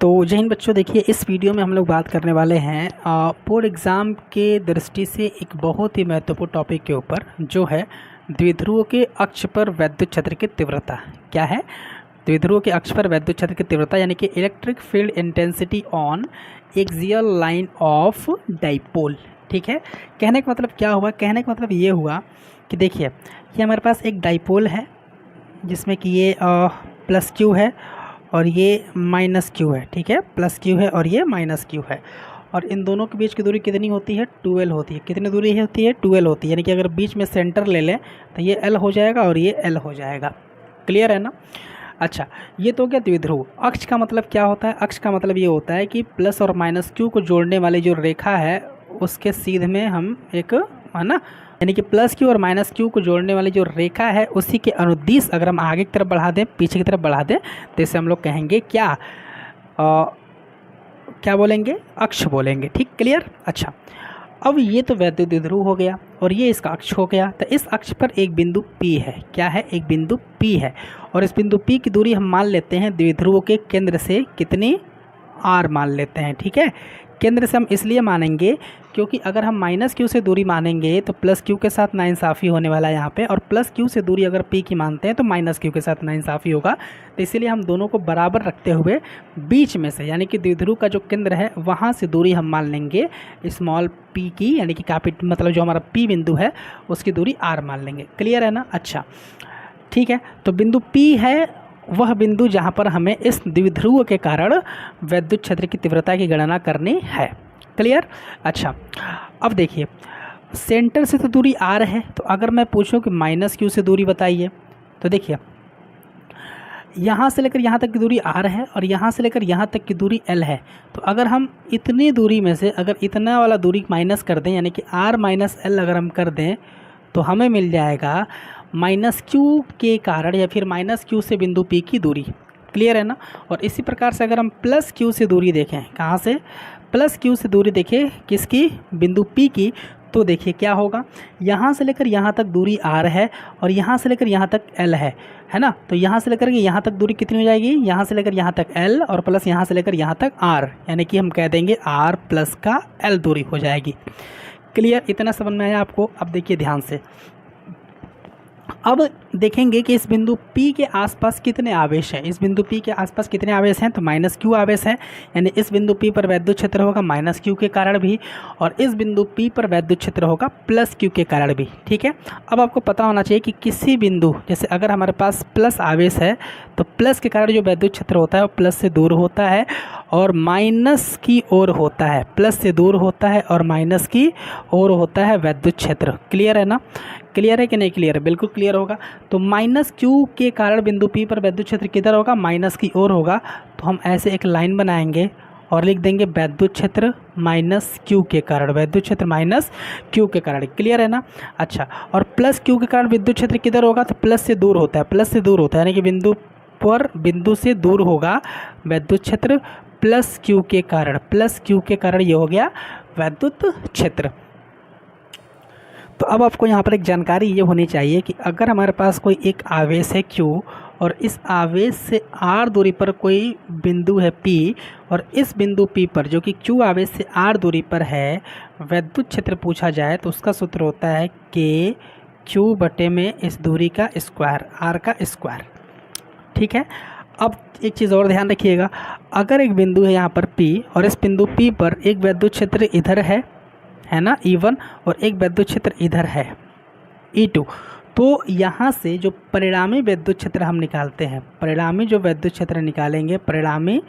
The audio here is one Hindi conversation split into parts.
तो जय हिंद बच्चों, देखिए इस वीडियो में हम लोग बात करने वाले हैं बोर्ड एग्ज़ाम के दृष्टि से एक बहुत ही महत्वपूर्ण टॉपिक के ऊपर, जो है द्विध्रुव के अक्ष पर वैद्युत क्षेत्र की तीव्रता। क्या है? द्विध्रुव के अक्ष पर वैद्युत क्षेत्र की तीव्रता, यानी कि electric field intensity on axial line of dipole. ठीक है, कहने का मतलब क्या हुआ? कहने का मतलब ये हुआ कि देखिए, ये हमारे पास एक डाइपोल है जिसमें कि ये प्लस क्यू है और ये माइनस क्यू है। ठीक है, प्लस क्यू है और ये माइनस क्यू है, और इन दोनों के बीच की दूरी कितनी होती है? 2l होती है। कितनी दूरी होती है? 2l होती है। यानी कि अगर बीच में सेंटर ले लें तो ये l हो जाएगा और ये l हो जाएगा। क्लियर है ना? अच्छा, ये तो क्या द्विध्रुव। अक्ष का मतलब क्या होता है? अक्ष का मतलब ये होता है कि प्लस और माइनस क्यू को जोड़ने वाली जो रेखा है उसके सीधे में हम एक, है ना, यानी कि प्लस क्यू और माइनस क्यू को जोड़ने वाली जो रेखा है उसी के अनुदिश अगर हम आगे की तरफ बढ़ा दें, पीछे की तरफ बढ़ा दें, तो इसे हम लोग कहेंगे क्या? क्या बोलेंगे? अक्ष बोलेंगे। ठीक, क्लियर? अच्छा, अब ये तो वैद्युत द्विध्रुव हो गया और ये इसका अक्ष हो गया। तो इस अक्ष पर एक बिंदु P है। क्या है? एक बिंदु P है, और इस बिंदु P की दूरी हम मान लेते हैं द्विध्रुव के केंद्र से कितनी? R मान लेते हैं। ठीक है, केंद्र से हम इसलिए मानेंगे क्योंकि अगर हम माइनस क्यू से दूरी मानेंगे तो प्लस क्यू के साथ नाइंसाफ़ी होने वाला है यहाँ पे, और प्लस क्यू से दूरी अगर P की मानते हैं तो माइनस क्यू के साथ नाइंसाफ़ी होगा। तो इसीलिए हम दोनों को बराबर रखते हुए बीच में से, यानी कि द्विध्रुव का जो केंद्र है वहाँ से दूरी हम मान लेंगे स्मॉल p की, यानी कि कैपिटल मतलब जो हमारा P बिंदु है उसकी दूरी R मान लेंगे। क्लियर है ना? अच्छा, ठीक है, तो बिंदु P है वह बिंदु जहाँ पर हमें इस द्विध्रुव के कारण वैद्युत क्षेत्र की तीव्रता की गणना करनी है। क्लियर? अच्छा, अब देखिए, सेंटर से तो दूरी R है, तो अगर मैं पूछूं कि माइनस क्यू से दूरी बताइए, तो देखिए यहाँ से लेकर यहाँ तक की दूरी R है और यहाँ से लेकर यहाँ तक की दूरी L है। तो अगर हम इतनी दूरी में से अगर इतना वाला दूरी माइनस कर दें, यानी कि R माइनस L अगर हम कर दें, तो हमें मिल जाएगा माइनस क्यू के कारण या फिर माइनस क्यू से बिंदु P की दूरी। क्लियर है ना? और इसी प्रकार से अगर हम प्लस क्यू से दूरी देखें, कहाँ से? प्लस क्यू से दूरी देखें किसकी? बिंदु P की, तो देखिए क्या होगा, यहाँ से लेकर यहाँ तक दूरी R है और यहाँ से लेकर यहाँ तक L है ना? तो यहाँ से लेकर यहाँ तक दूरी कितनी हो जाएगी? यहाँ से लेकर यहाँ तक L और प्लस यहाँ से लेकर यहाँ तक R, यानी कि हम कह देंगे R प्लस का L दूरी हो जाएगी। क्लियर? इतना समझ में आया आपको? अब देखिए ध्यान से, अब देखेंगे कि इस बिंदु P के आसपास कितने आवेश हैं। इस बिंदु P के आसपास कितने आवेश हैं? तो माइनस क्यू आवेश है, यानी इस बिंदु P पर वैद्युत क्षेत्र होगा माइनस क्यू के कारण भी, और इस बिंदु P पर वैद्युत क्षेत्र होगा प्लस क्यू के कारण भी। ठीक है, अब आपको पता होना चाहिए कि किसी बिंदु, जैसे अगर हमारे पास प्लस आवेश है तो प्लस के कारण जो वैद्युत क्षेत्र होता है वो प्लस से दूर होता है और माइनस की ओर होता है। प्लस से दूर होता है और माइनस की ओर होता है वैद्युत क्षेत्र। क्लियर है ना? क्लियर है कि नहीं क्लियर है? बिल्कुल क्लियर होगा। तो माइनस क्यू के कारण बिंदु P पर वैद्युत क्षेत्र किधर होगा? माइनस की ओर होगा। तो हम ऐसे एक लाइन बनाएंगे और लिख देंगे वैद्युत क्षेत्र माइनस क्यू के कारण, वैद्युत क्षेत्र माइनस क्यू के कारण। क्लियर है ना? अच्छा, और प्लस क्यू के कारण विद्युत क्षेत्र किधर होगा? तो प्लस से दूर होता है, प्लस से दूर होता है, यानी कि बिंदु से दूर होगा वैद्युत क्षेत्र प्लस क्यू के कारण। प्लस क्यू के कारण ये हो गया वैद्युत क्षेत्र। तो अब आपको यहाँ पर एक जानकारी ये होनी चाहिए कि अगर हमारे पास कोई एक आवेश है Q और इस आवेश से R दूरी पर कोई बिंदु है P, और इस बिंदु P पर जो कि Q आवेश से R दूरी पर है वैद्युत क्षेत्र पूछा जाए तो उसका सूत्र होता है K Q बटे में इस दूरी का स्क्वायर, R का स्क्वायर। ठीक है, अब एक चीज़ और ध्यान रखिएगा, अगर एक बिंदु है यहाँ पर P और इस बिंदु P पर एक वैद्युत क्षेत्र इधर है ना E1, और एक वैद्युत क्षेत्र इधर है E2, तो यहाँ से जो परिणामी वैद्युत क्षेत्र हम निकालते हैं, परिणामी जो वैद्युत क्षेत्र निकालेंगे, परिणामी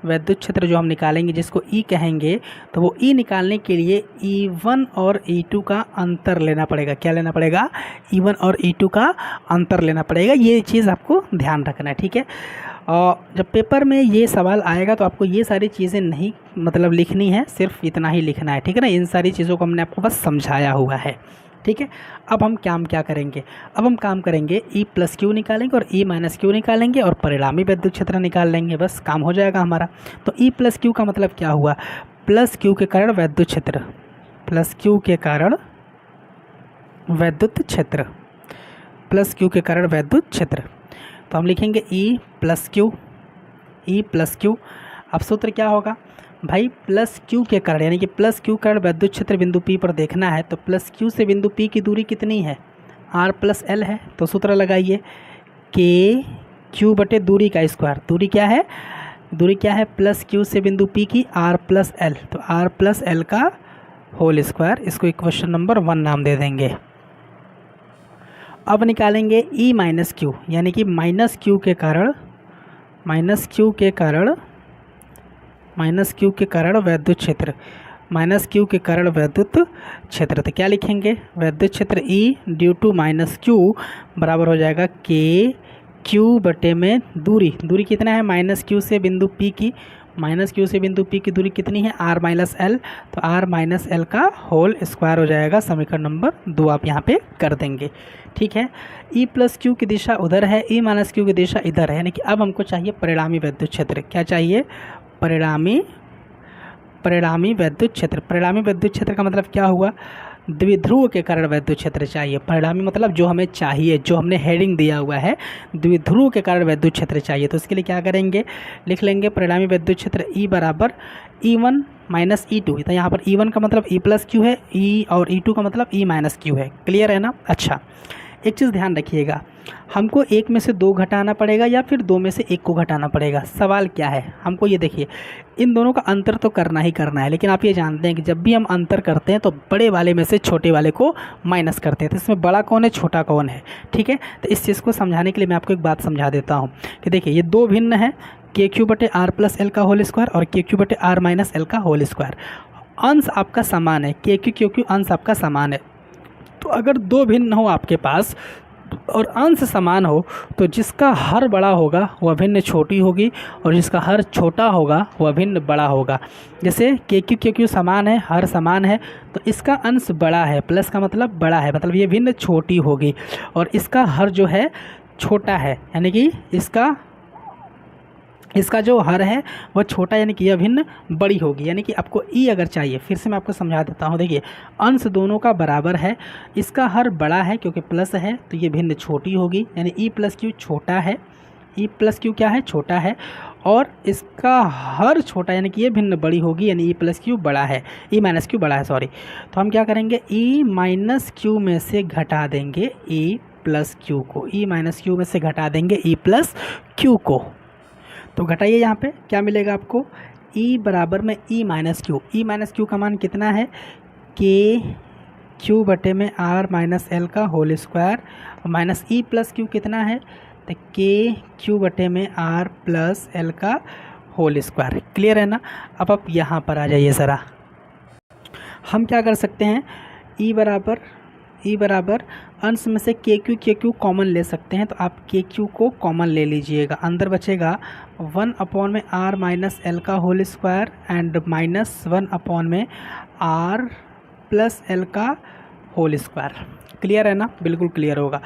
वैद्युत क्षेत्र जो हम निकालेंगे जिसको E कहेंगे, तो वो E निकालने के लिए E1 और E2 का अंतर लेना पड़ेगा। क्या लेना पड़ेगा? E1 और E2 का अंतर लेना पड़ेगा। ये चीज़ आपको ध्यान रखना है। ठीक है, और जब पेपर में ये सवाल आएगा तो आपको ये सारी चीज़ें नहीं मतलब लिखनी है, सिर्फ इतना ही लिखना है। ठीक है ना? इन सारी चीज़ों को हमने आपको बस समझाया हुआ है। ठीक है, अब हम क्या करेंगे? अब हम काम करेंगे E प्लस क्यू निकालेंगे और E माइनस क्यू निकालेंगे और परिणामी वैद्युत क्षेत्र निकाल लेंगे, बस काम हो जाएगा हमारा। तो E प्लस क्यू का मतलब क्या हुआ? प्लस क्यू के कारण वैद्युत क्षेत्र, प्लस क्यू के कारण वैद्युत क्षेत्र, प्लस क्यू के कारण वैद्युत क्षेत्र। तो हम लिखेंगे E प्लस क्यू, अब सूत्र क्या होगा भाई, प्लस क्यू के कारण, यानी कि प्लस क्यू कारण विद्युत क्षेत्र बिंदु P पर देखना है तो प्लस क्यू से बिंदु P की दूरी कितनी है, R प्लस L है। तो सूत्र लगाइए के क्यू बटे दूरी का स्क्वायर, दूरी क्या है, दूरी क्या है प्लस क्यू से बिंदु P की R प्लस L, तो R प्लस L का होल स्क्वायर, इसको इक्वेशन नंबर 1 नाम दे देंगे। अब निकालेंगे E माइनस क्यू, यानी कि माइनस क्यू के कारण वैद्युत क्षेत्र, माइनस क्यू के कारण वैद्युत क्षेत्र। तो क्या लिखेंगे, वैद्युत क्षेत्र E due to minus Q बराबर हो जाएगा के क्यू बटे में दूरी कितना है माइनस क्यू से बिंदु P की, माइनस क्यू से बिंदु P की दूरी कितनी है R माइनस L, तो R माइनस L का होल स्क्वायर हो जाएगा। समीकरण नंबर 2 आप यहाँ पे कर देंगे। ठीक है, E प्लस क्यू की दिशा उधर है, E माइनस क्यू की दिशा इधर है, यानी कि अब हमको चाहिए परिणामी वैद्युत क्षेत्र। क्या चाहिए, परिणामी वैद्युत क्षेत्र। परिणामी वैद्युत क्षेत्र का मतलब क्या हुआ, द्विध्रुव के कारण वैद्युत क्षेत्र चाहिए। परिणामी मतलब जो हमें चाहिए, जो हमने हेडिंग दिया हुआ है, द्विध्रुव के कारण वैद्युत क्षेत्र चाहिए। तो इसके लिए क्या करेंगे, लिख लेंगे परिणामी वैद्युत क्षेत्र E बराबर E1 माइनस E2। तो यहाँ पर E1 का मतलब E प्लस क्यू है, E और E2 का मतलब E माइनस क्यू है। क्लियर है ना। अच्छा, एक चीज़ ध्यान रखिएगा, हमको एक में से 2 घटाना पड़ेगा या फिर 2 में से 1 को घटाना पड़ेगा। सवाल क्या है, हमको ये देखिए, इन दोनों का अंतर तो करना ही करना है, लेकिन आप ये जानते हैं कि जब भी हम अंतर करते हैं तो बड़े वाले में से छोटे वाले को माइनस करते हैं। तो इसमें बड़ा कौन है, छोटा कौन है। ठीक है, तो इस चीज़ को समझाने के लिए मैं आपको एक बात समझा देता हूँ कि देखिए, ये 2 भिन्न है, के क्यू बटे R प्लस L का होल स्क्वायर और के क्यू बटे R माइनस L का होल स्क्वायर। अंश आपका समान है, के क्यू अंश आपका समान है। तो अगर 2 भिन्न हो आपके पास और अंश समान हो तो जिसका हर बड़ा होगा वह भिन्न छोटी होगी और जिसका हर छोटा होगा वह भिन्न बड़ा होगा। जैसे के क्यू समान है, हर समान है, तो इसका अंश बड़ा है, प्लस का मतलब बड़ा है, मतलब ये भिन्न छोटी होगी, और इसका हर जो है छोटा है, यानी कि इसका जो हर है वह छोटा, यानी कि यह भिन्न बड़ी होगी। यानी कि आपको E अगर चाहिए, फिर से मैं आपको समझा देता हूँ। देखिए, अंश दोनों का बराबर है, इसका हर बड़ा है क्योंकि प्लस है, तो ये भिन्न छोटी होगी, यानी E प्लस क्यू छोटा है, E प्लस क्यू क्या है, छोटा है, और इसका हर छोटा, यानी कि ये भिन्न बड़ी होगी, यानी E प्लस क्यू बड़ा है, E माइनस क्यू बड़ा है, सॉरी। तो हम क्या करेंगे, E माइनस क्यू में से घटा देंगे E प्लस क्यू को, E माइनस क्यू में से घटा देंगे E प्लस क्यू को। तो घटाइए, यहाँ पे क्या मिलेगा आपको, E बराबर में E माइनस क्यू का मान कितना है, के क्यू बटे में R माइनस L का whole square, minus E plus Q कितना है, तो के क्यू बटे में R प्लस L का होल स्क्वायर। क्लियर है ना। अब आप यहाँ पर आ जाइए ज़रा, हम क्या कर सकते हैं, E बराबर अंश में से के क्यू कॉमन ले सकते हैं, तो आप के क्यू को कॉमन ले लीजिएगा, अंदर बचेगा 1/R माइनस L का होल स्क्वायर एंड माइनस 1 में R प्लस L का होल स्क्वायर। क्लियर है ना, बिल्कुल क्लियर होगा।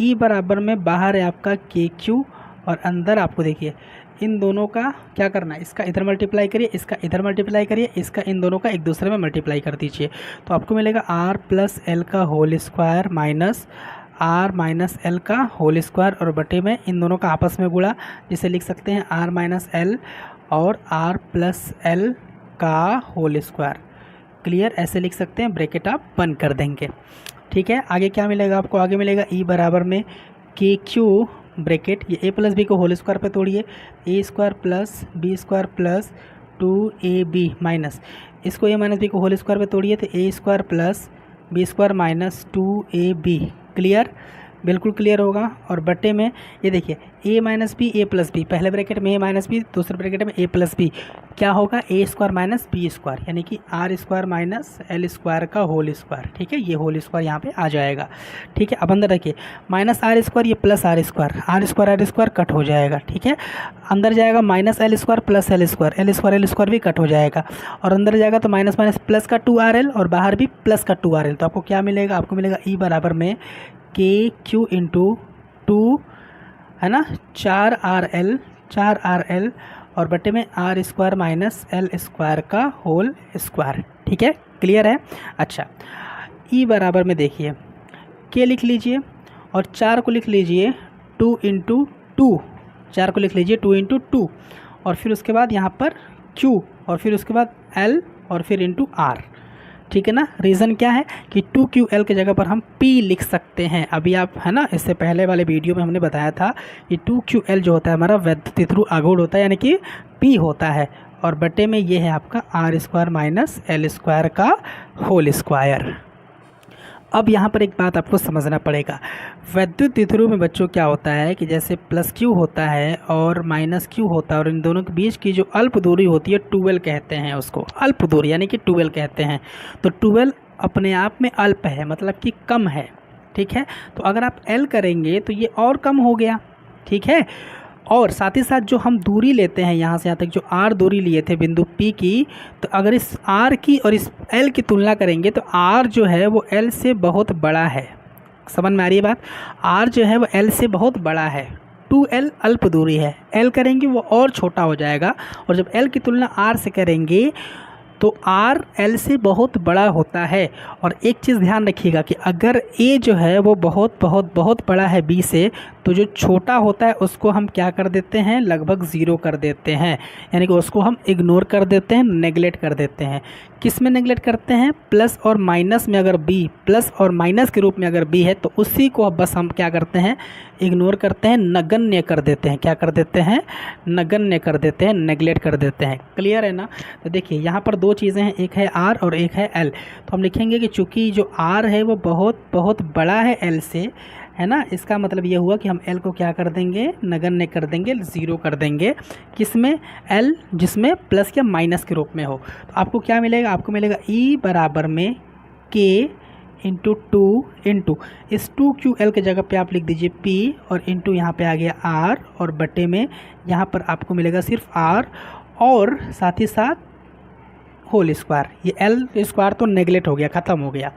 E बराबर में बाहर है आपका के क्यू और अंदर आपको देखिए इन दोनों का क्या करना है, इसका इधर मल्टीप्लाई करिए, इसका इधर मल्टीप्लाई करिए, इसका इन दोनों का एक दूसरे में मल्टीप्लाई कर दीजिए, तो आपको मिलेगा R प्लस L का whole square minus R minus L का होल स्क्वायर और बटे में इन दोनों का आपस में गुणा, जिसे लिख सकते हैं R माइनस L और R प्लस L का होल स्क्वायर। क्लियर, ऐसे लिख सकते हैं, ब्रैकेट आप बंद कर देंगे। ठीक है, आगे क्या मिलेगा आपको, आगे मिलेगा E बराबर में के क्यू ब्रैकेट, ये a प्लस बी को होल स्क्वायर पे तोड़िए, a square plus B square plus 2ab minus, इसको a माइनस बी को होल स्क्वायर पे तोड़िए तो a square plus B square minus 2ab। Clear, बिल्कुल क्लियर होगा। और बटे में ये देखिए a minus B A plus B, पहले ब्रैकेट में a माइनस बी, दूसरे ब्रैकेट में a प्लस बी, क्या होगा a square minus B square, यानी कि R square minus L square का होल स्क्वायर। ठीक है, ये होल स्क्वायर यहाँ पे आ जाएगा। ठीक है, अब अंदर रखिए माइनस R स्क्वायर, ये प्लस R स्क्वायर कट हो जाएगा। ठीक है, अंदर जाएगा minus L square plus L square भी कट हो जाएगा, और अंदर जाएगा तो माइनस माइनस प्लस का 2RL और बाहर भी प्लस का 2RL। तो आपको क्या मिलेगा, आपको मिलेगा E बराबर में के क्यू इंटू 2 है ना, 4RL और बटे में R square minus L square का होल स्क्वायर। ठीक है, क्लियर है। अच्छा, E बराबर में देखिए के लिख लीजिए और 4 को लिख लीजिए 2 इंटू 2, 4 को लिख लीजिए 2 इंटू 2, और फिर उसके बाद यहाँ पर Q और फिर उसके बाद L और फिर इंटू R। ठीक है ना। रीज़न क्या है कि 2QL की जगह पर हम P लिख सकते हैं। अभी आप है ना, इससे पहले वाले वीडियो में हमने बताया था कि 2QL जो होता है हमारा वैद्युत ध्रुव आघूर्ण होता है, यानी कि P होता है, और बटे में ये है आपका R² माइनस L² का होल स्क्वायर। अब यहाँ पर एक बात आपको समझना पड़ेगा, वैद्युत द्विध्रुव में बच्चों क्या होता है कि जैसे प्लस Q होता है और माइनस Q होता है, और इन दोनों के बीच की जो अल्प दूरी होती है 12 कहते हैं उसको, अल्प दूरी यानी कि 12 कहते हैं। तो 12 अपने आप में अल्प है, मतलब कि कम है। ठीक है, तो अगर आप L करेंगे तो ये और कम हो गया। ठीक है, और साथ ही साथ जो हम दूरी लेते हैं यहाँ से यहाँ तक, जो R दूरी लिए थे बिंदु P की, तो अगर इस R की और इस L की तुलना करेंगे तो R जो है वो L से बहुत बड़ा है। समझ में आ रही है बात? R जो है वो L से बहुत बड़ा है। 2L अल्प दूरी है, L करेंगे वो और छोटा हो जाएगा, और जब L की तुलना R से करेंगे तो R L से बहुत बड़ा होता है। और एक चीज़ ध्यान रखिएगा कि अगर A जो है वो बहुत बहुत बहुत बड़ा है B से, तो जो छोटा होता है उसको हम क्या कर देते हैं, लगभग 0 कर देते हैं, यानी कि उसको हम इग्नोर कर देते हैं, नेगलेक्ट कर देते हैं। किस में नेगलेक्ट करते हैं? प्लस और माइनस में। अगर B प्लस और माइनस के रूप में अगर B है तो उसी को बस हम क्या करते हैं, इग्नोर करते हैं, नगण्य कर देते हैं। क्या कर देते हैं? नगण्य कर देते हैं, नेगलेक्ट कर देते हैं। क्लियर है ना? तो देखिए यहाँ पर दो चीज़ें हैं, एक है R और एक है L। तो हम लिखेंगे कि चूँकि जो R है वो बहुत बहुत बड़ा है L से, है ना, इसका मतलब ये हुआ कि हम L को क्या कर देंगे, नगण्य कर देंगे, 0 कर देंगे। किस में? L जिसमें प्लस या माइनस के रूप में हो। तो आपको क्या मिलेगा? आपको मिलेगा E बराबर में K इंटू 2 इंटू इस 2QL के जगह पे आप लिख दीजिए P, और इंटू यहाँ पे आ गया R, और बटे में यहाँ पर आपको मिलेगा सिर्फ R, और साथ ही साथ होल स्क्वायर। ये L² तो नेगलेक्ट हो गया, ख़त्म हो गया।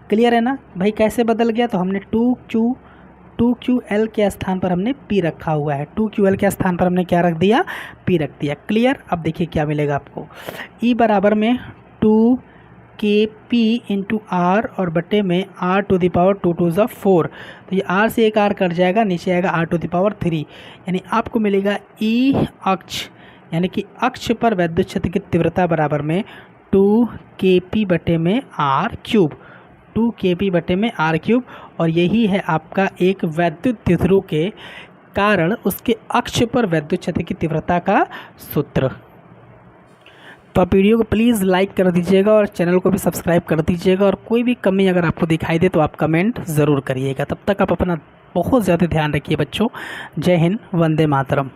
क्लियर है ना भाई? कैसे बदल गया? तो हमने 2QL के स्थान पर हमने P रखा हुआ है, 2QL के स्थान पर हमने क्या रख दिया? P रख दिया। क्लियर? अब देखिए क्या मिलेगा आपको, E बराबर में 2KP इंटू R और बटे में R टू द पावर 2 2 4। तो ये R से एक R कट जाएगा, नीचे आएगा R टू द पावर 3, यानी आपको मिलेगा E अक्ष, यानी कि अक्ष पर वैद्युत क्षेत्र की तीव्रता बराबर में 2KP बटे में R³, 2KP बटे में R³। और यही है आपका एक वैद्युत द्विध्रुव के कारण उसके अक्ष पर वैद्युत क्षेत्र की तीव्रता का सूत्र। तो आप वीडियो को प्लीज़ लाइक कर दीजिएगा और चैनल को भी सब्सक्राइब कर दीजिएगा, और कोई भी कमी अगर आपको दिखाई दे तो आप कमेंट ज़रूर करिएगा। तब तक आप अपना बहुत ज़्यादा ध्यान रखिए बच्चों। जय हिंद, वंदे मातरम।